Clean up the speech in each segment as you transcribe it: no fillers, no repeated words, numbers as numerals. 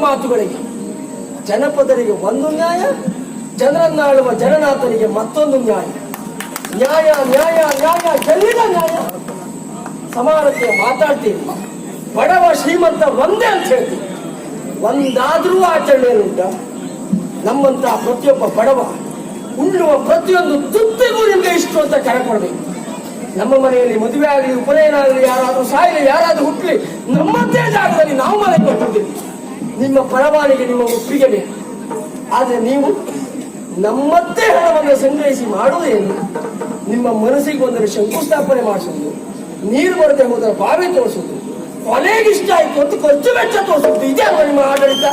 ಮಾತುಗಳಿಗೆ ಜನಪದರಿಗೆ ಒಂದು ನ್ಯಾಯ, ಜನರನ್ನಾಳುವ ಜನನಾಥನಿಗೆ ಮತ್ತೊಂದು ನ್ಯಾಯ. ನ್ಯಾಯ ನ್ಯಾಯ ನ್ಯಾಯ ಎಲ್ಲಿದ ನ್ಯಾಯ? ಸಮಾನತೆ ಮಾತಾಡ್ತೀವಿ, ಬಡವ ಶ್ರೀಮಂತ ಒಂದೇ ಅಂತ ಹೇಳ್ತೀವಿ. ಒಂದಾದ್ರೂ ಆಚರಣೆ ಉಂಟ? ನಮ್ಮಂತ ಪ್ರತಿಯೊಬ್ಬ ಬಡವ ಉಣ್ಣುವ ಪ್ರತಿಯೊಂದು ತುತ್ತಿಗೂ ನಿಮ್ಗೆ ಇಷ್ಟು ಅಂತ ಕರೆ ಕೊಡ್ಬೇಕು. ನಮ್ಮ ಮನೆಯಲ್ಲಿ ಮದುವೆ ಆಗಲಿ, ಉಪನಯನ ಆಗಲಿ, ಯಾರಾದ್ರೂ ಸಾಯಲಿ, ಯಾರಾದ್ರೂ ಹುಟ್ಟಲಿ, ನಮ್ಮದೇ ಜಾಗದಲ್ಲಿ ನಾವು ಮನೆ ಕೊಟ್ಟಿದ್ದೀವಿ. ನಿಮ್ಮ ಪರವಾನಿಗೆ ನಿಮ್ಮ ಒಪ್ಪಿಗೆ ಬೇಕು. ಆದ್ರೆ ನೀವು ನಮ್ಮದೇ ಹಣವನ್ನು ಸಂಗ್ರಹಿಸಿ ಮಾಡುವುದೇನು? ನಿಮ್ಮ ಮನಸ್ಸಿಗೆ ಒಂದರ ಶಂಕುಸ್ಥಾಪನೆ ಮಾಡಿಸೋದು, ನೀರು ಬರದೆ ಹೋದರೆ ಬಾವಿ ತೋರಿಸೋದು, ಕೊನೆಗಿಷ್ಟ ಆಯ್ತು ಅಂತ ಖರ್ಚು ವೆಚ್ಚ ತೋರಿಸೋದು, ಇದೇ ಅಲ್ವಾ ನಿಮ್ಮ ಆಡಳಿತ?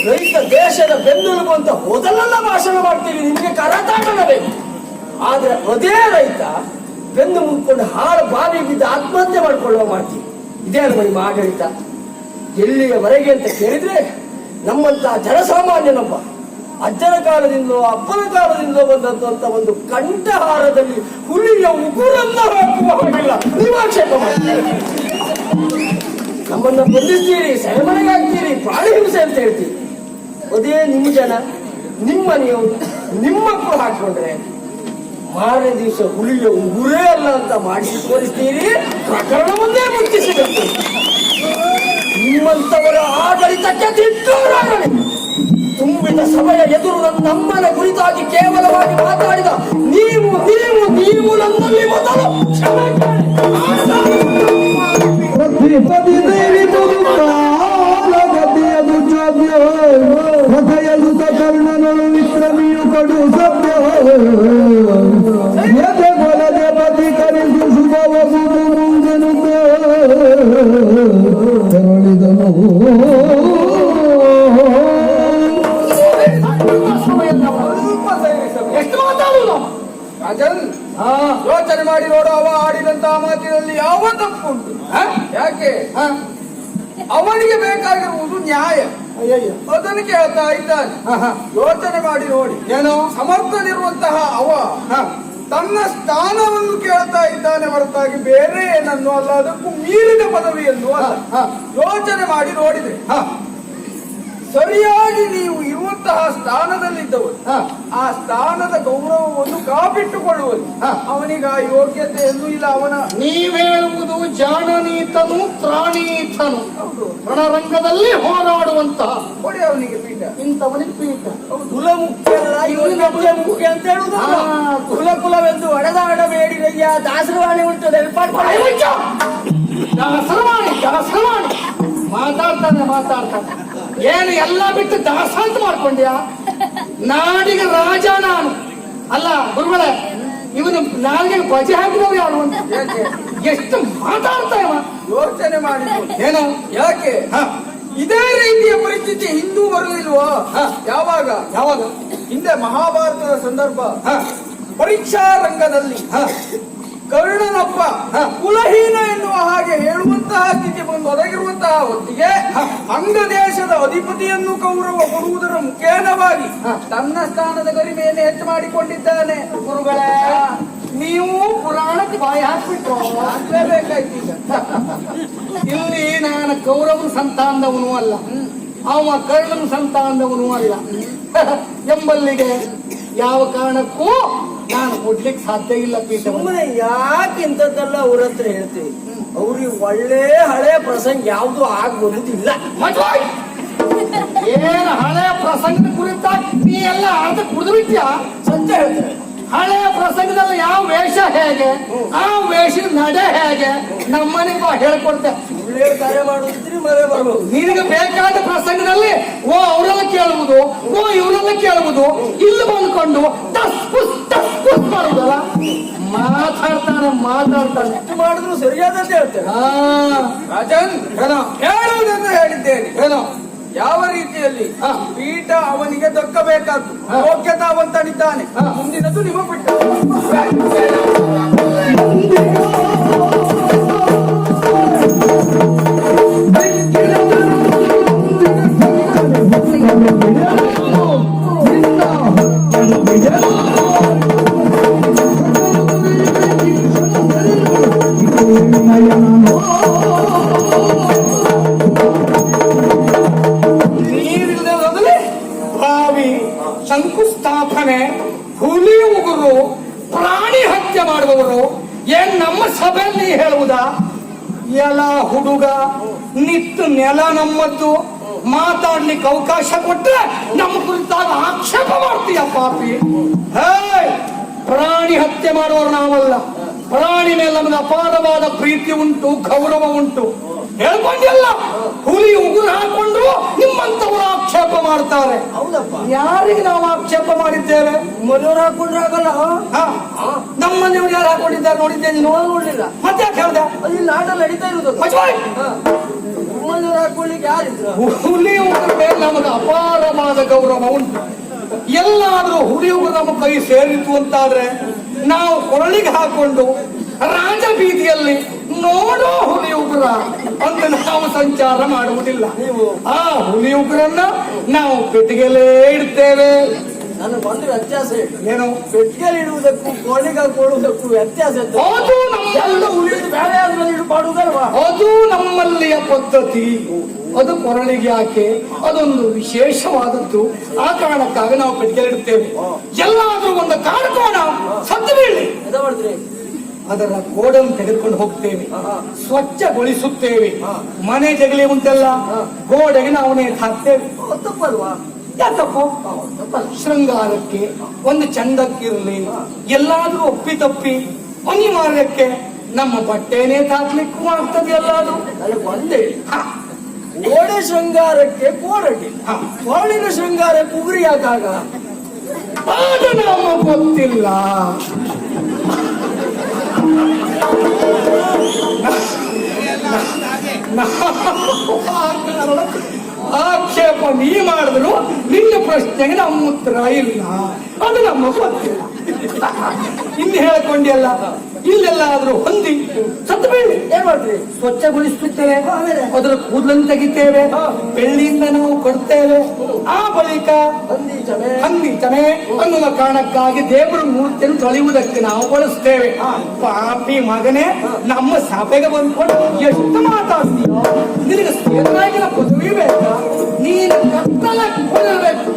ರೈತ ದೇಶದ ಬೆನ್ನೆಲುಬು ಅಂತ ಮೊದಲೆಲ್ಲ ಭಾಷಣ ಮಾಡ್ತೀವಿ, ನಿಮಗೆ ಕರತಾಟನ ಬೇಕು. ಆದ್ರೆ ಅದೇ ರೈತ ಬೆನ್ನು ಮುಟ್ಕೊಂಡು ಹಾಳು ಬಾವಿ ಬಿದ್ದು ಆತ್ಮಹತ್ಯೆ ಮಾಡಿಕೊಳ್ಳುವ ಮಾಡ್ತೀವಿ. ಇದೇ ಅಲ್ವಾ ನಿಮ್ಮ ಆಡಳಿತ? ಎಲ್ಲಿಯವರೆಗೆ ಅಂತ ಕೇಳಿದ್ರೆ, ನಮ್ಮಂತ ಜನಸಾಮಾನ್ಯನೊಬ್ಬ ಅಜ್ಜನ ಕಾಲದಿಂದಲೋ ಅಪ್ಪನ ಕಾಲದಿಂದಲೋ ಬಂದಂತ ಒಂದು ಕಂಠಹಾರದಲ್ಲಿ ಹುಲಿಯ ಉಗುರನ್ನ ಹಾಕುವ ಹಾಗಿಲ್ಲ ನೀವು ಆಕ್ಷೇಪ ಮಾಡ್ತೀರಿ. ನಮ್ಮನ್ನ ಬಂಧಿಸ್ತೀರಿ, ಸೆರೆಮನೆಗಾಗ್ತೀರಿ, ಪ್ರಾಣಿ ಹಿಂಸೆ ಅಂತ ಹೇಳ್ತೀರಿ. ಅದೇ ನಿಮ್ಮ ಜನ, ನಿಮ್ಮ ನೀವು, ನಿಮ್ಮ ಮಕ್ಕಳು ಹಾಕೊಂಡ್ರೆ ಮಾರನೇ ದಿವಸ ಹುಲಿಯ ಉಗುರೇ ಅಲ್ಲ ಅಂತ ಮಾಡಿಸಿ ತೋರಿಸ್ತೀರಿ, ಪ್ರಕರಣವನ್ನೇ ಮುಚ್ಚಿಸಿಬೇಕು. ನಿಮ್ಮಂತವರ ಆಡಳಿತಕ್ಕೆ ತಿಟ್ಟೋರಾಗಲಿ. ತುಂಬಿದ ಸಭೆಯ ಎದುರು ನಮ್ಮನ ಕುರಿತಾಗಿ ಕೇವಲವಾಗಿ ಮಾತಾಡಿದ ನೀವು ನೀವು ನೀವು ನನ್ನಲ್ಲಿ ಮೊದಲು ಕರ್ಣನಳು ವಿಕ್ರಮಿಯು ಕಡು ಸಭ್ಯ ಕೊಲದೆ ಪ್ರತಿಕರಿಸು ಶುಭವಸು ಮುಂದೆನು ತೆರಳಿದನು. ಎಷ್ಟು ಮಾತಾಡುವುದು ಅಜಲ್? ಯೋಚನೆ ಮಾಡಿ ನೋಡು, ಅವ ಆಡಿದಂತಹ ಮಾತಿನಲ್ಲಿ ಯಾವ ತಪ್ಪು ಉಂಟು? ಯಾಕೆ? ಅವನಿಗೆ ಬೇಕಾಗಿರುವುದು ನ್ಯಾಯ, ಅದನ್ನು ಕೇಳ್ತಾ ಇದ್ದಾನೆ. ಯೋಚನೆ ಮಾಡಿ ನೋಡಿ, ಏನು ಸಮರ್ಥನಿರುವಂತಹ ಅವ ತನ್ನ ಸ್ಥಾನವನ್ನು ಕೇಳ್ತಾ ಇದ್ದಾನೆ ಹೊರತಾಗಿ ಬೇರೆ ಏನನ್ನು ಅಲ್ಲ, ಅದಕ್ಕೂ ಮೀರಿದ ಪದವಿಯನ್ನು ಅಲ್ಲ. ಯೋಚನೆ ಮಾಡಿ ನೋಡಿದ್ರೆ ಸರಿಯಾಗಿ ನೀವು ಇರುವಂತಹ ಸ್ಥಾನದಲ್ಲಿದ್ದವರು ಆ ಸ್ಥಾನದ ಗೌರವವನ್ನು ಕಾಪಿಟ್ಟುಕೊಳ್ಳುವುದು. ಅವನಿಗೆ ಆ ಯೋಗ್ಯತೆಯನ್ನು ಇಲ್ಲ. ಅವನ ನೀವೇಳುವುದು ಜಾಣನೀತನು ತ್ರಾಣೀತನು, ರಣರಂಗದಲ್ಲಿ ಹೋರಾಡುವಂತಹ ಕೊಡಿ ಅವನಿಗೆ ಪೀಠ, ಇಂಥವನಿಗೆ ಪೀಠ. ಕುಲ ಮುಖ್ಯ ಮುಖ್ಯ ಅಂತ ಹೇಳುವುದು. ಕುಲ ಕುಲವೆಂದು ಅಡಬೇಡಿದಯ್ಯ, ದಾಸರವಾಣಿ ಉಂಟು ದಾಸರವಾಣಿ ಮಾತಾಡ್ತಾನೆ. ಏನು ಎಲ್ಲ ಬಿಟ್ಟು ದಾಸ ಅಂತ ಮಾಡ್ಕೊಂಡ್ಯಾ? ನಾಡಿಗೆ ರಾಜ ನಾನು ಅಲ್ಲ ಗುರುಗಳೇ. ಇವನು ನಾಲ್ಗೆ ಬಜೆ ಹಾಕಿದವು ಯಾರು ಅಂತ ಎಷ್ಟು ಮಾತಾಡ್ತಾವ. ಯೋಚನೆ ಮಾಡಿ ಏನು? ಯಾಕೆ ಇದೇ ರೀತಿಯ ಪರಿಸ್ಥಿತಿ ಹಿಂದೂ ಬರಲಿಲ್ವೋ? ಯಾವಾಗ ಹಿಂದೆ ಮಹಾಭಾರತದ ಸಂದರ್ಭ, ಪರೀಕ್ಷಾ ರಂಗದಲ್ಲಿ ಕರ್ಣನಪ್ಪ ಕುಲಹೀನ ಎನ್ನುವ ಹಾಗೆ ಹೇಳುವಂತಹ ಸ್ಥಿತಿ ಬಂದು ಒದಗಿರುವಂತಹ ಹೊತ್ತಿಗೆ ಅಂಗದೇಶದ ಅಧಿಪತಿಯನ್ನು ಗೌರವ ಕೊಡುವುದರ ಮುಖೇನವಾಗಿ ತನ್ನ ಸ್ಥಾನದ ಗರಿಮೆಯನ್ನು ಹೆಚ್ಚು ಮಾಡಿಕೊಂಡಿದ್ದಾನೆ. ಗುರುಗಳೇ, ನೀವು ಪುರಾಣಕ್ಕೆ ಬಾಯಿ ಹಾಕ್ಬಿಟ್ರು ಆಗ್ಲೇಬೇಕಾಯ್ತು. ಇಲ್ಲಿ ನಾನು ಕೌರವನ ಸಂತಾನದವನು ಅಲ್ಲ, ಅವ ಕರ್ಣನ ಸಂತಾನದವನು ಅಲ್ಲ ಎಂಬಲ್ಲಿಗೆ ಯಾವ ಕಾರಣಕ್ಕೂ ನಾನು ಕೊಡ್ಲಿಕ್ಕೆ ಸಾಧ್ಯ ಇಲ್ಲ. ಪೀಠ ಸುಮ್ಮನೆ ಯಾಕೆ ಇಂಥದ್ದೆಲ್ಲ ಅವ್ರ ಹತ್ರ ಹೇಳ್ತೀವಿ? ಅವ್ರಿಗೆ ಒಳ್ಳೆ ಹಳೆ ಪ್ರಸಂಗ ಯಾವ್ದು ಆಗ್ಬೋದಿಲ್ಲ. ಏನು ಹಳೆ ಪ್ರಸಂಗ ಕುರಿತಾಗಿ ನೀ ಎಲ್ಲ ಅರ್ಧ ಕುಡಿದು ಬಿಟ್ಯಾ? ಸತ್ಯ ಹೇಳ್ತಾರೆ. ಹಳೆಯ ಪ್ರಸಂಗದಲ್ಲಿ ಯಾವ ವೇಷ ಹೇಗೆ, ಆ ವೇಷದ ನಡೆ ಹೇಗೆ ನಮ್ಮನೆಗೆ ಬಾ ಹೇಳ್ಕೊಡ್ತೆ. ಕಾರ್ಯ ಮಾಡುತ್ತಿದ್ರಿ ಮಳೆ ಬರ್ಬೋದು. ನಿನಗೆ ಬೇಕಾದ ಪ್ರಸಂಗದಲ್ಲಿ ಓ ಅವರೆಲ್ಲ ಕೇಳುವುದು, ಓ ಇವರೆಲ್ಲ ಕೇಳುವುದು, ಇಲ್ಲಿ ಬಂದ್ಕೊಂಡು ಟಸ್ ಪುಸ್ ಮಾಡುದಲ್ಲ. ಮಾತಾಡ್ತಾನೆ ಮಾಡಿದ್ರು ಸರಿಯಾದಂತೆ ಹೇಳ್ತೇನೆ. ರಾಜನ್, ಹೇಳುವುದನ್ನು ಹೇಳಿದ್ದೇನೆ. ಏನೋ ಯಾವ ರೀತಿಯಲ್ಲಿ ಪೀಠ ಅವನಿಗೆ ದಕ್ಕಬೇಕಾದ್ದು ಯೋಗ್ಯತಾವಂತನಿದ್ದಾನೆ. ಮುಂದಿನದು ನಿಮ್ಮ ಬಿಟ್ಟು ಮಗನೇ, ಹುಲಿ ಉಗುರು ಪ್ರಾಣಿ ಹತ್ಯೆ ಮಾಡುವವರು ಏನ್ ನಮ್ಮ ಸಭೆಯಲ್ಲಿ ಹೇಳುವುದಾ? ಎಲ ಹುಡುಗ, ನಿತ್ತು ನೆಲ ನಮ್ಮದ್ದು, ಮಾತಾಡ್ಲಿಕ್ಕೆ ಅವಕಾಶ ಕೊಟ್ರೆ ನಮ್ಮ ಕುರಿತಾಗ ಆಕ್ಷೇಪ ಮಾಡ್ತೀಯ ಪಾಪಿ. ಹೇ, ಪ್ರಾಣಿ ಹತ್ಯೆ ಮಾಡುವವರು ನಾವಲ್ಲ. ಪ್ರಾಣಿ ಮೇಲೆ ನಮಗೆ ಅಪಾರವಾದ ಪ್ರೀತಿ ಉಂಟು, ಗೌರವ ಉಂಟು. ಹೇಳ್ಕೊಂಡಿಲ್ಲ, ಹುಲಿ ಉಗುರು ಹಾಕೊಂಡ್ರು ನಿಮ್ಮಂತವರು ಆಕ್ಷೇಪ ಮಾಡ್ತಾರೆ. ಹೌದಪ್ಪ, ಯಾರಿಗೆ ನಾವು ಆಕ್ಷೇಪ ಮಾಡಿದ್ದೇವೆ? ಮನೆಯವ್ರು ಹಾಕೊಂಡ್ರೆ ಆಗಲ್ಲ. ನಮ್ಮ ಮನೆಯವ್ರು ಯಾರು ಹಾಕೊಂಡಿದ್ದಾರೆ ನೋಡಿದ್ದೆ ನೀನು? ನೋಡ್ಲಿಲ್ಲ. ಮತ್ತೆ ಯಾಕೆ ಹೇಳ್ದೆ? ಅಲ್ಲಿ ನಾಟ ನಡೀತಾ ಇರುದು. ಮನೆಯವ್ರು ಹಾಕೊಳ್ಳಿಕ್ಕೆ ಯಾರಿದ್ರು? ಹುಲಿ ಉಗುರ ಮೇಲೆ ನಮಗೆ ಅಪಾರವಾದ ಗೌರವ ಉಂಟು. ಎಲ್ಲಾದ್ರೂ ಹುಲಿ ಉಗುರು ನಮ್ಮ ಕೈ ಸೇರಿತು ಅಂತಾದ್ರೆ ನಾವು ಕೊರಳಿಗೆ ಹಾಕೊಂಡು ರಾಜ ಬೀದಿಯಲ್ಲಿ ನೋಡೋ ಹುಲಿ ಉಗುರ ಅಂತ ನಾವು ಸಂಚಾರ ಮಾಡುವುದಿಲ್ಲ. ಆ ಹುಲಿ ಉಗುರನ್ನ ನಾವು ಪೆಟ್ಟಿಗೆಲೇ ಇಡ್ತೇವೆ. ನನಗೆ ಒಂದು ವ್ಯತ್ಯಾಸ ಹೇಳಿ. ಏನು? ಪೆಟ್ಟಿಗೆಯಲ್ಲಿ ಇಡುವುದಕ್ಕೂ ಕೋಳಿಗೆ ಕೊಡುವುದಕ್ಕೂ ವ್ಯತ್ಯಾಸ ಇರ್ತದೆ. ಅದು ನಮ್ಮೆಲ್ಲ ಉಳಿದು ಬೇರೆ ಆದ್ಮೇಲೆ ಇಡು ಮಾಡುವುದಲ್ವಾ? ಅದು ನಮ್ಮಲ್ಲಿಯ ಪದ್ಧತಿ. ಅದು ಕೊರಳಿಗೆ ಹಾಕಿ ಅದೊಂದು ವಿಶೇಷವಾದದ್ದು. ಆ ಕಾರಣಕ್ಕಾಗಿ ನಾವು ಪೆಟ್ಟಿಗೆಯಲ್ಲಿ ಇಡ್ತೇವೆ. ಎಲ್ಲಾದ್ರೂ ಒಂದು ಕಾಡ್ಕೋಣ ಸತ್ತು ಬೀಳಿ ಎಂತ ಮಾಡ್ತೀರಿ? ಅದರ ಗೋಡನ್ನು ತೆಗೆದುಕೊಂಡು ಹೋಗ್ತೇವೆ, ಸ್ವಚ್ಛಗೊಳಿಸುತ್ತೇವೆ. ಮನೆ ಜಗಲಿ ಉಂಟಲ್ಲ, ಗೋಡೆಗೆ ನಾವು ನೇತು ಹಾಕ್ತೇವೆ. ತಪ್ಪಲ್ವಾ? ಯಾಕಪ್ಪ? ಶೃಂಗಾರಕ್ಕೆ, ಒಂದು ಚಂದಕ್ಕಿರ್ಲಿ, ಎಲ್ಲಾದ್ರೂ ಒಪ್ಪಿ ಅನಿವಾರ್ಯಕ್ಕೆ ನಮ್ಮ ಬಟ್ಟೆ ನೇತು ಹಾಕ್ಲಿಕ್ಕೂ ಆಗ್ತದೆ. ಎಲ್ಲಾದ್ರೂ ನನಗೆ ಒಂದೇ, ಗೋಡೆ ಶೃಂಗಾರಕ್ಕೆ ಕೋರಡಿ, ಕೋಳಿನ ಶೃಂಗಾರಕ್ಕೆ ಉಗುರಿ ಯಾಕಾಗ? ಅದು ನಮಗೆ ಗೊತ್ತಿಲ್ಲ. ಆಕ್ಷೇಪ ನೀ ಮಾಡಿದ್ರು ನಿನ್ನ ಪ್ರಶ್ನೆಗೆ ನಮ್ಮ ಉತ್ತರ ಇಲ್ಲ. ಅದು ನಮಗೆ ಗೊತ್ತಿಲ್ಲ. ಇನ್ನು ಹೇಳ್ಕೊಂಡಿಯಲ್ಲ, ಇಲ್ಲೆಲ್ಲಾದ್ರೂ ಹೊಂದಿ ಸತ್ತು ಬೀಳಿ ಏನ್ ಮಾಡ್ತೀವಿ? ಸ್ವಚ್ಛಗೊಳಿಸುತ್ತೇವೆ, ಅದರ ಕೂದಲನ್ನು ತೆಗಿತೇವೆ, ಬೆಳ್ಳಿಯಿಂದ ನಾವು ಕೊಡ್ತೇವೆ. ಆ ಬಳಿಕ ಹಂದಿ ಚಮೆ ಅನ್ನುವ ಕಾರಣಕ್ಕಾಗಿ ದೇವರ ಮೂರ್ತಿಯನ್ನು ತೊಳೆಯುವುದಕ್ಕೆ ನಾವು ಬಳಸ್ತೇವೆ. ಪಾಪಿ ಮಗನೇ, ನಮ್ಮ ಸಭೆಗೆ ಬಂದ್ಕೊಂಡು ಎಷ್ಟು ಮಾತಾಡ್ತೀಯೋ? ನಿನಗೆ ಸೇನಾಗಿನ ಪದವಿ ಬೇಕಾ? ನೀನು ಕತ್ತಲ ಕೊಡಬೇಕು.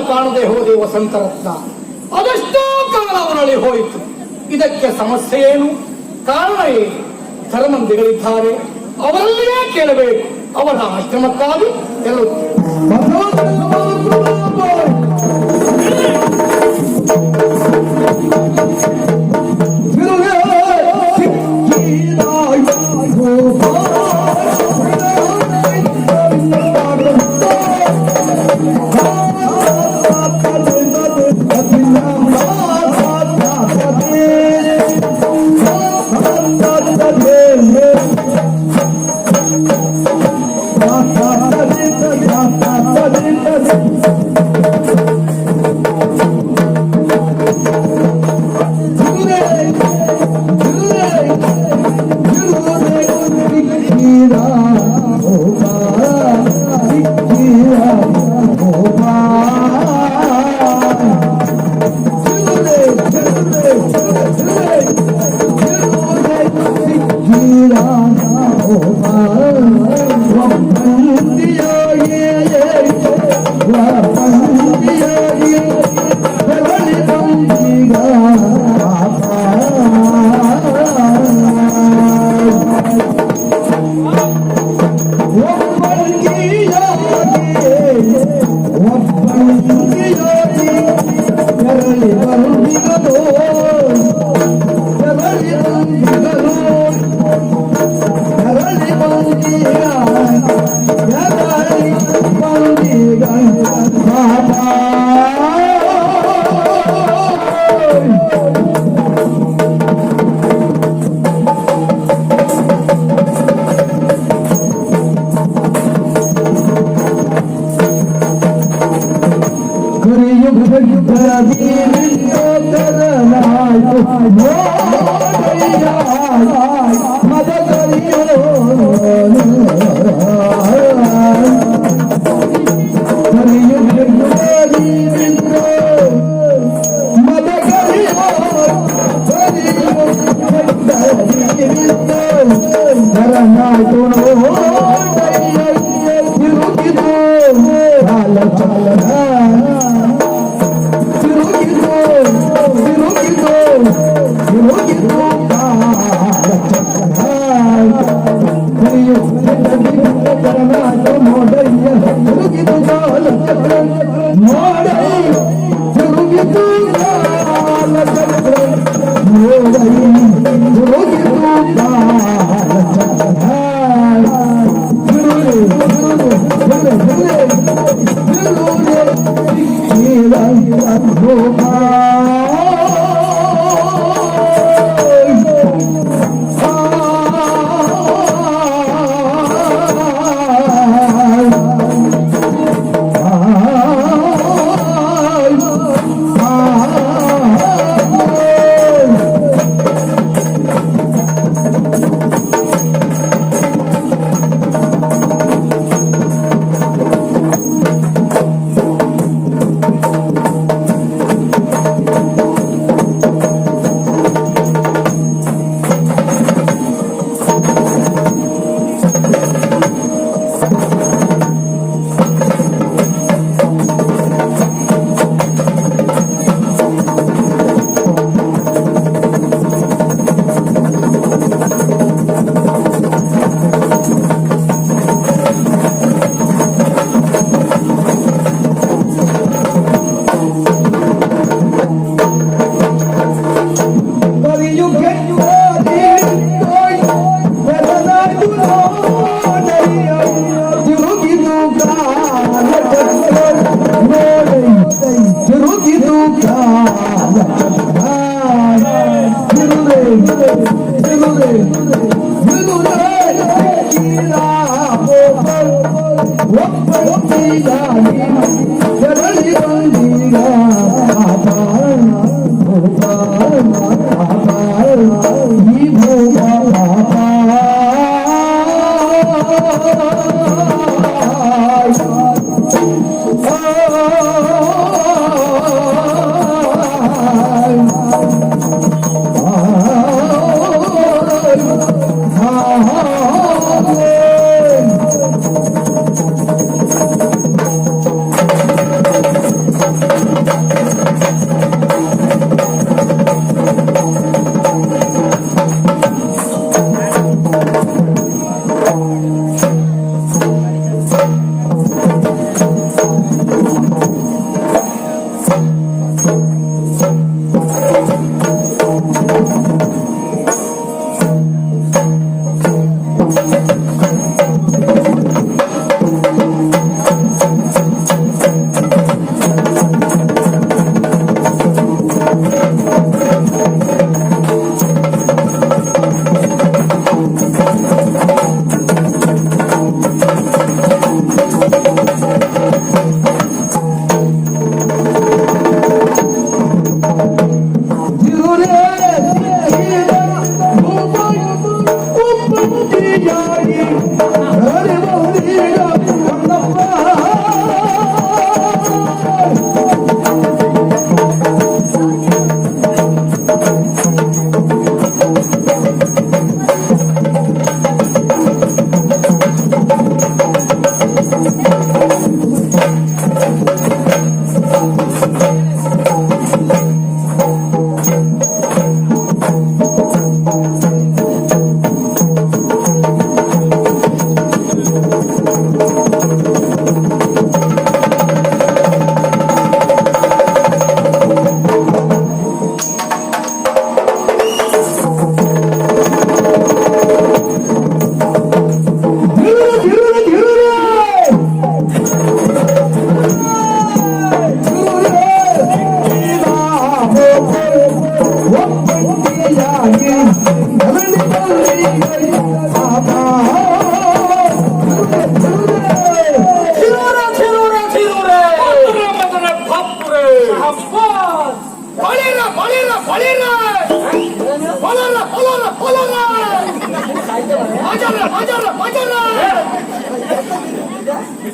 ಕಾಣದೆ ಹೋದೆ ವಸಂತರತ್ನ. ಅದೆಷ್ಟೋ ಕಾಲ ಅವರಲ್ಲಿ ಹೋಯಿತು. ಇದಕ್ಕೆ ಸಮಸ್ಯೆ ಏನು? ಕಾರಣ ಏನು? ಧರ್ಮಂದಿಗಳಿದ್ದಾರೆ, ಅವರಲ್ಲಿಯೇ ಕೇಳಬೇಕು. ಅವರ ಆಶ್ರಮಕ್ಕಾಗಿ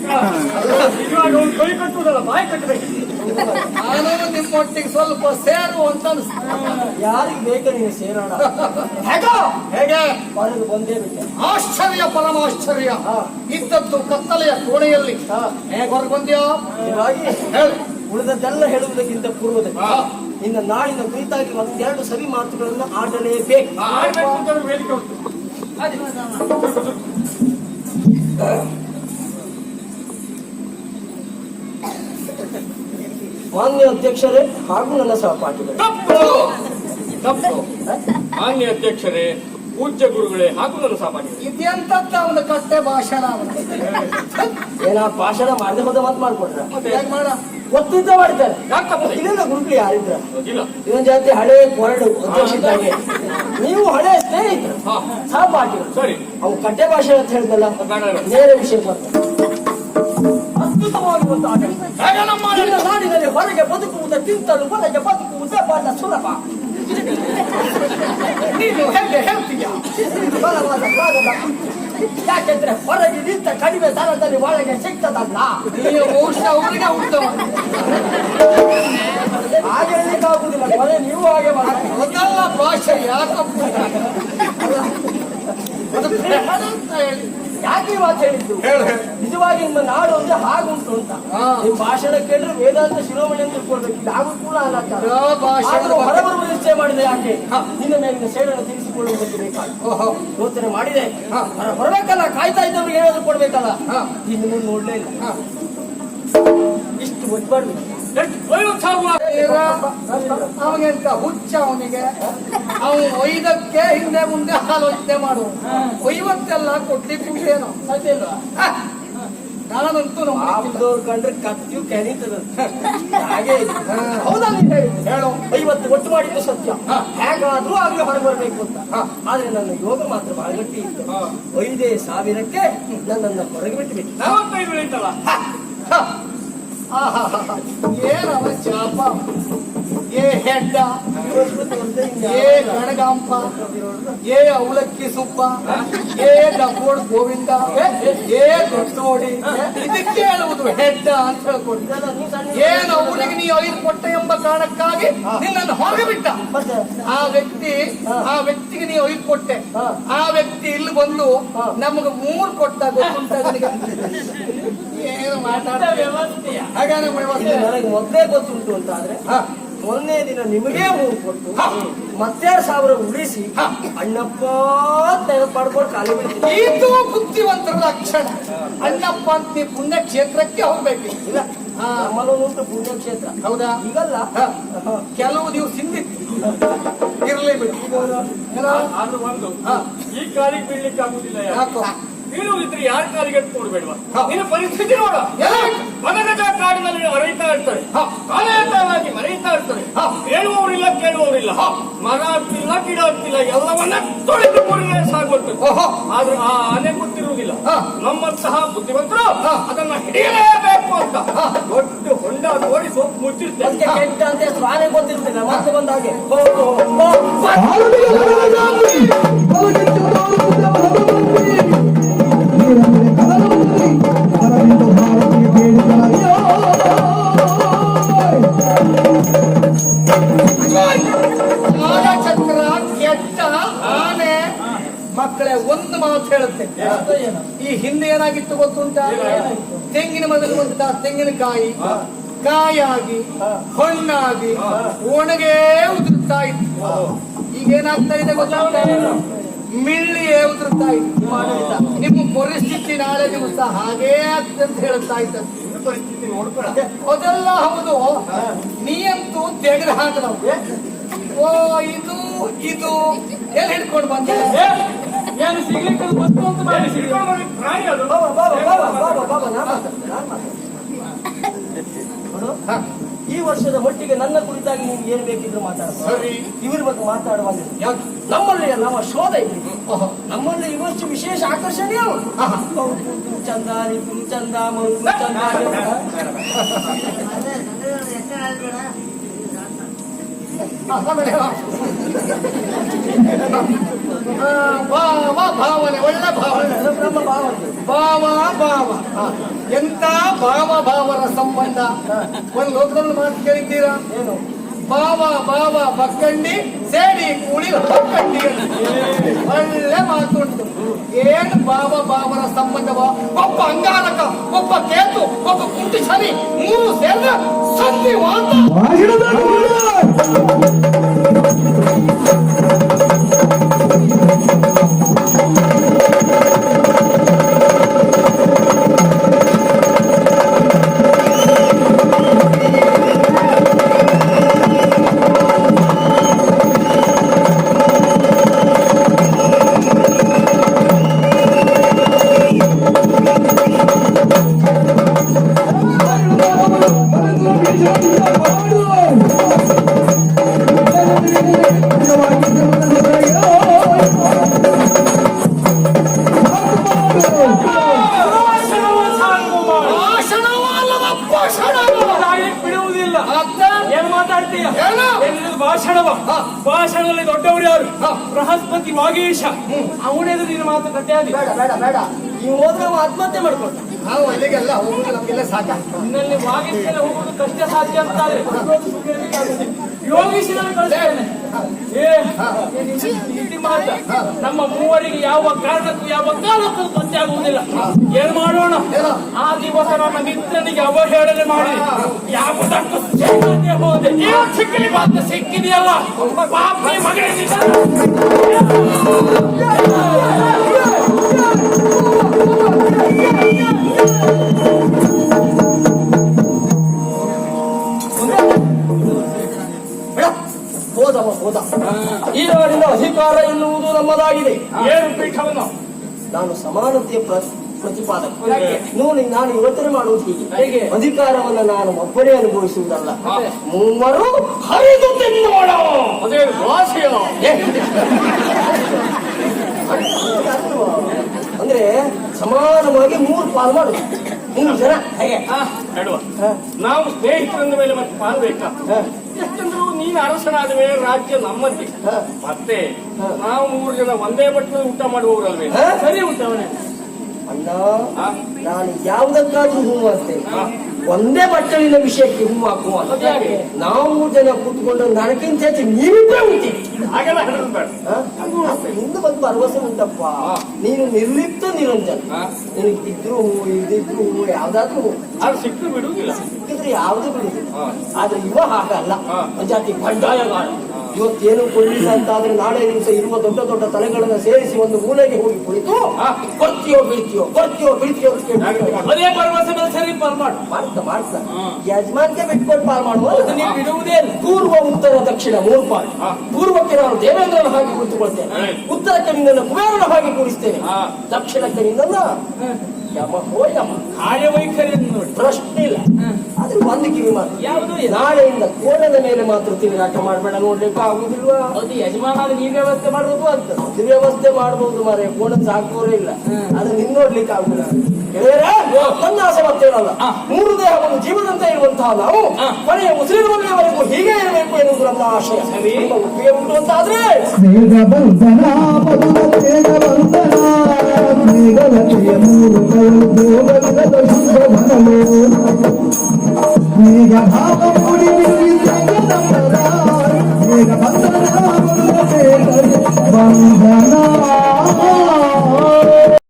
ಇವಾಗ ಅವ್ನು ಕೈ ಕಟ್ಟುವುದಲ್ಲ ಬಾಯಿ ಕಟ್ಟಬೇಕು. ನಾನು ನಿಮ್ಮೊಟ್ಟಿಗೆ ಸ್ವಲ್ಪ ಸೇರು ಅಂತ ಅನಿಸ್ತು. ಯಾರಿಗೆ ಬೇಕ ನೀನು ಸೇರೋಣ? ಹೇಗೆ ಹೊರಗೆ ಬಂದೇ ಬಿಟ್ಟೆ. ಆಶ್ಚರ್ಯ ಪರಮಾಶ್ಚರ್ಯ. ಹಾ. ಇದ್ದದ್ದು ಕತ್ತಲೆಯ ಕೋಣೆಯಲ್ಲಿ ಹಾ. ಹೇಗೆ ಹೊರಗೆ ಬಂದ್ಯೋ ಹೀಗಾಗಿ ಹೇಳು. ಉಳಿದದ್ದೆಲ್ಲ ಹೇಳುವುದಕ್ಕಿಂತ ಪೂರ್ವದಲ್ಲಿ ಹಾ. ಇನ್ನು ನಾಳಿನ ಕುರಿತಾಗಿ ಒಂದೆರಡು ಸರಿ ಮಾತುಗಳನ್ನು ಆಡಲೇಬೇಕು. ಆಡ್ಬೇಕು ಅಂತ ವೇದಿಕೆ ಉಂಟು. ಮಾನ್ಯ ಅಧ್ಯಕ್ಷರೇ ಹಾಗೂ ನನ್ನ ಸಹಪಾಠಿಗಳು, ತಪ್ಪು ತಪ್ಪು. ಮಾನ್ಯ ಅಧ್ಯಕ್ಷರೇ, ಪೂಜ್ಯ ಗುರುಗಳೇ ಹಾಗೂ ನನ್ನ ಸಾಮಾನ್ಯ ಇದೆಂತದ್ದು ಅವನ ಕಟ್ಟೆ ಭಾಷಣ ಅವನ. ಏನ ಭಾಷಣ ಮಾಡದೆ ಹೋದ ಮಾತು ಮಾಡ್ಕೊಟ್ರ ಹೇಗೆ ಮಾಡ ಗೊತ್ತಿದ್ದ ಮಾಡ್ತಾರೆ. ಯಾಕಪ್ಪ ಇಲ್ಲಿಂದ ಗುರುಗಳು ಯಾರಿದ್ರ? ಇಲ್ಲ. ಇದೊಂದ್ ಜಾತಿ ಹಳೆ ಕೊರಡು ಅಧ್ಯಕ್ಷ ಇದ್ದಾಗೆ, ನೀವು ಹಳೆ ಸ್ನೇಹಿತರು ಹಾ. ಸಹಪಾಠಿಗಳು. ಸರಿ. ಅವು ಕಟ್ಟೆ ಭಾಷೆ ಅಂತ ಹೇಳಿದಲ್ಲ, ನೇರ ವಿಷಯ ಬರ್ತಾರೆ. ಅದ್ಭುತವಾಗಿ ಒಂದು ಆಡಳಿತ. ಹೇಗೆ ನಮ್ಮ ಇಲ್ಲಿನ ನಾಡಿನಲ್ಲಿ ಹೊರಗೆ ಬದುಕುವುದಕ್ಕಿಂತಲೂ ಒಳಗೆ ಬದುಕುವುದೇ ಬಹಳ ಸುಲಭ. ನೀನು ಹೇಗೆ ಹೇಳ್ತೀಯ? ಬಲವಾದ ಕಾಲದ ಯಾಕೆಂದ್ರೆ ಹೊರಗೆ ನಿಂತ ಕಡಿಮೆ ದರದಲ್ಲಿ ಒಳಗೆ ಸಿಗ್ತದಲ್ಲ. ನೀನು ಬಹುಶಃ ಅವರಿಗೆ ಉಳಿದವ. ಹಾಗೆ ಹೇಳಲಿಕ್ಕಾಗುದಿಲ್ಲ. ಕೊನೆ ನೀವು ಹಾಗೆ ಮಾಡಿ. ಮೊದಲ ಭಾಷೆ ಯಾಕಪ್ಪ ಅದು ಬೇಡ ಅಂತ ಹೇಳಿ. ಯಾಕೆ ಈ ಮಾತು ಹೇಳಿದ್ದು? ಹೇಳು. ನಿಜವಾಗಿ ನಿಮ್ಮ ನಾಡು ಅಂದ್ರೆ ಹಾಗುಂಟು ಅಂತ. ಹಾ. ನಿಮ್ ಭಾಷಣ ಕೇಳಿದ್ರೆ ವೇದಾಂತ ಶಿರೋಮಣಿ ಅಂತ ತಿಳ್ಕೊಳ್ಬೇಕು. ಇದು ಕೂಡ ಯಾವ ಭಾಷಣದ ಬಗ್ಗೆ? ಹೊರಬರುವ ನಿಶ್ಚಯ ಮಾಡಿದೆ. ಯಾಕೆ ಹಾ. ನಿನ್ನ ಮೇಲಿನ ಸೇಡನ್ನು ತೀರಿಸಿಕೊಳ್ಳುವುದಕ್ಕೆ ಬೇಕಾಗಿ ಓಹೋ. ಯೋಚನೆ ಮಾಡಿದೆ. ಹಾ. ಹೊರಬೇಕಲ್ಲ, ಕಾಯ್ತಾ ಇದ್ದವ್ರಿಗೆ ಏನಾದ್ರು ಕೊಡ್ಬೇಕಲ್ಲ. ಹಾ. ಇನ್ನು ಮುಂದೆ ನೋಡ್ಲೇ ಇಲ್ಲ. ಹಾ. ಇಷ್ಟು ಒಟ್ಟಾಡ್ಬೇಕು. ಅವನಿಗೆಂತ ಹುಚ್ಚ ಅವನಿಗೆ. ಅವನು ಒಯ್ದಕ್ಕೆ ಹಿಂದೆ ಮುಂದೆ ಆಲೋಚನೆ ಮಾಡು. ಒಯ್ವತ್ತೆಲ್ಲ ಕೊಡ್ಲಿಕ್ಕೂ ಏನೋ ಸಾಧ್ಯ ಇಲ್ವಾ? ನಾನಂತೂ ನಂಬಲಿಕ್ಕಿಲ್ಲ. ಆಪ್ದವ್ರು ಕಂಡ್ರೆ ಕತ್ತಿಯು ಕೆರೀತದ. ಹಾಗೆ ಇದೆ. ಹೌದಾ ನೀನ್ ಹೇಳಿದ್ದು? ಹೇಳು. 50 ಒಟ್ಟು ಮಾಡಿದ್ದು ಸತ್ಯ. ಹೇಗಾದ್ರೂ ಆಗ್ಲೇ ಹೊರಗೆ ಬರ್ಬೇಕು ಅಂತ. ಆದ್ರೆ ನನ್ನ ಯೋಗ ಮಾತ್ರ ಬಹಳ ಗಟ್ಟಿ ಇತ್ತು. 5,000ಕ್ಕೆ ನನ್ನನ್ನು ಹೊರಗೆ ಬಿಟ್ಟಬೇಕು. 45 ಬೆಳೀತಲ್ಲ. ಏನವ ಚಾಪ, ಏ ಹೆಡ್ಡ, ಏ ಗಣಗಾಂಪ, ಏ ಅವಲಕ್ಕಿ ಸುಬ್ಬ, ಏ ಡಬ್ಬೋಡ್ ಗೋವಿಂದ, ಏ ದೊಡ್ಡೋಡಿ, ಇದಕ್ಕೆ ಹೇಳುವುದು ಹೆಡ್ಡ ಅಂತ ಹೇಳ್ಕೊಂಡು. ಏನು ಅವನಿಗೆ ನೀ 5 ಕೊಟ್ಟೆ ಎಂಬ ಕಾರಣಕ್ಕಾಗಿ ನಿನ್ನನ್ನು ಹೊರಗೆ ಬಿಟ್ಟ. ಆ ವ್ಯಕ್ತಿಗೆ ನೀ 5 ಕೊಟ್ಟೆ. ಆ ವ್ಯಕ್ತಿ ಇಲ್ಲಿ ಬಂದು ನಮಗೆ 3 ಕೊಟ್ಟ. ಗೊತ್ತುಂಟ ನನಗೆ ಏನು ಮಾತಾಡ ವ್ಯವಸ್ಥೆಯ ಹಾಗಾದ್ರೆ ವ್ಯವಸ್ಥೆ. ನನಗೆ ಮೊದಲೇ ಗೊತ್ತುಂಟು ಅಂತ ಆದ್ರೆ ಮೊನ್ನೆ ದಿನ ನಿಮಗೇ 3 ಕೊಟ್ಟು ಮತ್ತೆ 1,000 ಉಳಿಸಿ ಅಣ್ಣಪ್ಪ ತೆಗೆದು ಮಾಡ್ಕೊಂಡು ಖಾಲಿ ಬಿಡ್ತೀನಿ. ಇದು ಬುದ್ಧಿವಂತರ ಲಕ್ಷಣ. ಅಣ್ಣಪ್ಪ ಅಂತ ನೀ ಪುಣ್ಯಕ್ಷೇತ್ರಕ್ಕೆ ಹೋಗ್ಬೇಕು. ಇಲ್ಲ, ನಮ್ಮಲ್ಲೊಂದು ಪುಣ್ಯಕ್ಷೇತ್ರ. ಹೌದಾ? ಈಗಲ್ಲ, ಕೆಲವು ದಿವಸ ಹಿಂದಿತ್ತು. ಇರ್ಲಿ ಬಿಡು. ಆದ್ರೂ ಒಂದು ಈ ಕಾಲಿಗೆ ಬೀಳ್ಲಿಕ್ಕೆ ಆಗುದಿಲ್ಲ. ಯಾಕೋ? ಬೀಳುವುದಿದ್ರೆ ಯಾರ ಕಾಲಿಗೆ ಕೊಡ್ಬೇಡ್ವಾ? ಹಾ. ನಿನ್ನ ಪರಿಸ್ಥಿತಿ ನೋಡ. ಮನಗಜ ಕಾಡಿನಲ್ಲಿ ಮರೆಯುತ್ತಾ ಇರ್ತಾರೆ, ಕಾಲೇತವಾಗಿ ಮರೆಯುತ್ತಾ ಇರ್ತಾರೆ. ಹೇಳುವವರಿಲ್ಲ, ಕೇಳುವವರಿಲ್ಲ, ಮರ ಹತ್ತಿಲ್ಲ, ಗಿಡ ಹತ್ತಿಲ್ಲ, ಎಲ್ಲವನ್ನ ತೊಳೆದು ಕೂಡಲೇ ಸಾಗುತ್ತದೆ. ಆದ್ರೂ ಆ ಆನೆ ಗೊತ್ತಿರುವುದಿಲ್ಲ. ನಮ್ಮಂತಹ ಬುದ್ಧಿವಂತರು ಅದನ್ನ ಹಿಡಿಯಲೇಬೇಕು ಅಂತ ದೊಡ್ಡ ಹೊಂಡ ನೋಡಿ ಸೋಪ್ ಮುಚ್ಚಿರ್ತೇವೆ. ಕೆಟ್ಟ ಅಂತ ಸ್ವಾನೆ ಗೊತ್ತಿರ್ತಿಲ್ಲ. ಮತ್ತೆ ಬಂದ ಹಾಗೆ ಚಕ್ರ ಕೆಟ್ಟ ಆನೆ ಮಕ್ಕಳೇ ಒಂದು ಮಾತು ಹೇಳುತ್ತೆ. ಈ ಹಿಂದೆ ಏನಾಗಿತ್ತು ಗೊತ್ತುಂಟ? ತೆಂಗಿನ ಮರದಲ್ಲಿ ಒಂದು ತೆಂಗಿನಕಾಯಿ ಕಾಯಾಗಿ ಹಣ್ಣಾಗಿ ಒಣಗೇ ಉದುರ್ತಾ ಇತ್ತು. ಈಗ ಏನಾಗ್ತಾ ಇದೆ ಗೊತ್ತಾಗ್ತಾ? ಮಿಳ್ಳಿಯೇ ಉದುರ್ತಾ ಇತ್ತು. ನಿಮ್ಮ ಪರಿಸ್ಥಿತಿ ನಾಳೆ ದಿವಸ ಹಾಗೇ ಆಗ್ತದೆ ಅಂತ ಹೇಳ್ತಾ ಇದ್ದ ಪರಿಸ್ಥಿತಿ ನೋಡ್ಬೇಡ. ಅದೆಲ್ಲ ಹೌದು. ನೀಯಂತೂ ತೆಗೆದು ಹಾಕದವು. ಓ ಇದು ಇದು ಎಲ್ಲಿ ಹಿಡ್ಕೊಂಡು ಬಂದೆ? ಏನು ಸಿಗ್ಲಿಕ್ಕೆ ಬಂತು ಅಂತ ಮಾಡಿ ಸಿಗ್ಕೊಂಡು ಬಂದಿದ್ದ ಪ್ರಾಣಿ ಅದು. ಈ ವರ್ಷದ ಮಟ್ಟಿಗೆ ನನ್ನ ಕುರಿತಾಗಿ ನೀವು ಏನು ಬೇಕಿದ್ರು ಮಾತಾಡಬಹುದು. ಸರಿ. ಇವ್ರ ಬಗ್ಗೆ ಮಾತಾಡುವಾಗ ನಮ್ಮಲ್ಲಿ ನಮ್ಮ ಶೋಧ ಇದೆ. ನಮ್ಮಲ್ಲಿ ಈ ವರ್ಷ ವಿಶೇಷ ಆಕರ್ಷಣೆ ಚಂದ, ನಿಪುಣ ಚಂದ, ಮೌನ ಚಂದ. ಭಾವ ಭಾವನೆ, ಒಳ್ಳೆ ಭಾವನೆ. ಬ್ರಹ್ಮ ಭಾವ ಅಂತ. ಭಾವ ಭಾವ ಎಂತ ಭಾವ ಭಾವರ ಸಂಬಂಧ. ಒಂದು ಲೋಕದಲ್ಲಿ ಮಾತು ಕೇಳಿದ್ದೀರಾ? ಏನು? ಭಾವ ಭಾವ ಬಕ್ಕಂಡಿ ಸೇಡಿ ಕೂಡಿ ಬಕ್ಕಂಡಿ ಅಂತ. ಒಳ್ಳೆ ಮಾತು ಉಂಟು. ಏನು ಭಾವ ಭಾವರ ಸಂಬಂಧವ? ಒಬ್ಬ ಅಂಗಾರಕ, ಒಬ್ಬ ಕೇತು, ಒಬ್ಬ ಕುಂಟಿ ಶನಿ, ಮೂರು ಸೇರಿದ ಸಂಧಿವಾತ. ಬಿಡುವುದಿಲ್ಲ. ಏನ್ ಮಾತಾಡ್ತೀಯ? ಭಾಷಣವ ಭಾಷಣದಲ್ಲಿ ದೊಡ್ಡವರು ಯಾರು? ಬೃಹಸ್ಪತಿ ವಾಗೀಶ. ಅವನೇದು ನಿನ್ನ ಮಾತು ಕಟ್ಟೆ. ಬೇಡ ಬೇಡ ಬೇಡ, ನೀವು ಹೋದ್ರೆ ಅವ ಆತ್ಮಹತ್ಯೆ ಮಾಡ್ಕೊಂಡು. ನಾವು ಅಲ್ಲಿಗೆಲ್ಲ ಹೋಗುದು ನಮ್ಗೆಲ್ಲ ಸಾಕ. ಇನ್ನಲ್ಲಿ ವಾಗೀಶನ ಹೋಗುದು ಕಷ್ಟ ಸಾಧ್ಯ ಅಂತಾದ್ರೆ ಯೋಗೀಶನಲ್ಲಿ ಕಳಿಸ್ತೇನೆ. ಈ ಮಾತ ನಮ್ಮ ಮೂವರಿಗೆ ಯಾವ ಕಾರಣಕ್ಕೂ ಯಾವ ಕಾಲಕ್ಕೂ ಪತ್ತೆ ಆಗುವುದಿಲ್ಲ. ಏನ್ ಮಾಡೋಣ? ಆ ದಿವಸ ನನ್ನ ಮಿತ್ರನಿಗೆ ಅವಹೇಳನೆ ಮಾಡಿ ಯಾವುದಕ್ಕೂ ಹೋದೆ. ಸಿಕ್ಕಲಿ ಮಾತ್ರ ಸಿಕ್ಕಿದೆಯಲ್ಲ ಪಾಪಿ ಮಗನಿಗೆ. ಹೋದವ ಹೋದ. ಈ ನಾಡಿನ ಅಧಿಕಾರ ಎನ್ನುವುದು ನಮ್ಮದಾಗಿದೆ. ಏನು ಪೀಠವನ್ನು? ನಾನು ಸಮಾನತೆಯ ಪ್ರತಿಪಾದಕ. ನಾನು ಯೋಚನೆ ಮಾಡುವುದು ಹೀಗೆ, ಅಧಿಕಾರವನ್ನ ನಾನು ಒಬ್ಬರೇ ಅನುಭವಿಸುವುದಲ್ಲ, ಮೂವರು ಹರಿದು ತಿನ್ನೋಣ. ಅದೇ ಭಾಷೆಯ ಅಂದ್ರೆ ಸಮಾನವಾಗಿ 3 ಪಾಲು ಮಾಡುದು. 3 ಜನ ಹೇಗೆ ಹೇಳುವ. ನಾವು ಸ್ನೇಹಿತರಂದ ಮೇಲೆ ಮತ್ತೆ ಪಾಲ್ಬೇಕಾ? ಎಷ್ಟಂದ್ರೂ ನೀನು ಅರಸನಾದ ಮೇಲೆ ರಾಜ್ಯ ನಮ್ಮದ್ದೇ. ಮತ್ತೆ ನಾವು 3 ಜನ ಒಂದೇ ಬಟ್ಟಲು ಊಟ ಮಾಡುವವರಲ್ವೇ? ಸರಿ ಉಂಟವನೇ ಅಣ್ಣ, ನಾನು ಯಾವುದಕ್ಕಾದ್ರೂ ಹೂವು ಅಂತೇನೆ, ಒಂದೇ ಬಟ್ಟಲಿನ ವಿಷಯಕ್ಕೆ ಹೂವು ಹಾಕುವ. ನಾವು 3 ಜನ ಕೂತ್ಕೊಂಡು ನನಗಿಂತ ಹೆಚ್ಚು ನೀವಿಬ್ಬರೇ ಉಂಟೀವಿ. ಹಾಗೆಲ್ಲ ಹೇಳೋದು ಬೇಡ. ಹಿಂದೆ ಬಂದು ಭರವಸೆ ಉಂಟಪ್ಪ. ನೀನು ನಿರ್ಲಿಪ್ತ ನಿರಂಜನ. ನಿನಗೆ ಇದ್ರು ಹೂವು, ಇದಿದ್ರು ಹೂವು, ಯಾವ್ದಾದ್ರು ಹೂವು ಅದು ಸಿಕ್ಕರು ಬಿಡುವುದಿಲ್ಲ. ಸಿಕ್ಕಿದ್ರೆ ಯಾವ್ದು ಬಿಡುದಿಲ್ಲ. ಆದ್ರೆ ಇವ ಹಾಗಲ್ಲ, ಜಾತಿ ಬಂಡಾಯಗಾರ. ಇವತ್ತೇನು ಕೊಡ್ಲಿಲ್ಲ ಅಂತಾದ್ರೆ ನಾಳೆ ದಿವಸ ಇರುವ ದೊಡ್ಡ ದೊಡ್ಡ ತಲೆಗಳನ್ನ ಸೇರಿಸಿ ಒಂದು ಮೂಲೆಗೆ ಹೋಗಿ ಕುಳಿತು ಕೊಡ್ತೀಯೋ ಬೀಳ್ತೀಯೋ, ಕೊಡ್ತೀಯೋ ಬೀಳ್ತೀಯೋ ಅದೇ ಭರವಸೆ ಮೇಲೆ ಸರಿ ಪಾಲ್ ಮಾಡು. ಮಾಡ್ತಾ ಯಜಮಾನ್ಗೆ ಬಿಟ್ಕೊಂಡು ಪಾಲ್ ಮಾಡುವ. ನೀವು ಬಿಡುವುದೇ ಇಲ್ಲ. ಪೂರ್ವ, ಉತ್ತರ, ದಕ್ಷಿಣ 3 ಪಾಲು. ಪೂರ್ವಕ್ಕೆ ನಾನು ದೇವೇಂದ್ರನ ಹಾಗೆ ಕುಳಿತುಕೊಳ್ತೇನೆ, ಉತ್ತರಕ್ಕೆ ನಿನ್ನನ್ನು ಕುಬೇರನ ಹಾಗೆ ಕೂರಿಸ್ತೇನೆ, ದಕ್ಷಿಣಕ್ಕೆ ನಿನ್ನನ್ನ ಯಮ ಯಮ. ಕಾರ್ಯವೈಖರಿಯನ್ನು ನೋಡಿ ಪ್ರಶ್ನೆ ಇಲ್ಲ. ಆದ್ರೆ ಒಂದು ಕಿವಿ ಮಾತು, ಯಾವುದು? ನಾಳೆಯಿಂದ ಕೋಣದ ಮೇಲೆ ಮಾತ್ರ ತಿರುಗಾಟ ಮಾಡಬೇಡ. ನೋಡ್ಲಿಕ್ಕೆ ಆಗುದಿಲ್ವಾ? ಅದು ಯಜಮಾನ ಈ ವ್ಯವಸ್ಥೆ ಮಾಡಬೇಕು ಅಂತ. ಅದು ವ್ಯವಸ್ಥೆ ಮಾಡಬಹುದು ಮಾರೆ, ಕೋಣದ ಸಾಕೋರೇ ಇಲ್ಲ. ಅದು ನಿನ್ ನೋಡ್ಲಿಕ್ಕೆ ಆಗುದಿಲ್ಲ. ನನ್ನ ಆಸೆ ಮತ್ತೇನಲ್ಲ, 3 ದೇಹವನ್ನು ಜೀವದಂತೆ ಇರುವಂತಹ ನಾವು ಕೊನೆಯ ಉಸಿರಿರುವವರೆಗೂ ಹೀಗೆ ಇರಬೇಕು ಎನ್ನುವುದು ನನ್ನ ಆಶಯ. ಒಪ್ಪಿಗೆ ಉಂಟು ಅಂತ ಆದ್ರೆ ಮೇಘ ಭಾವ ಮೂಡಿ ಬಂಧನ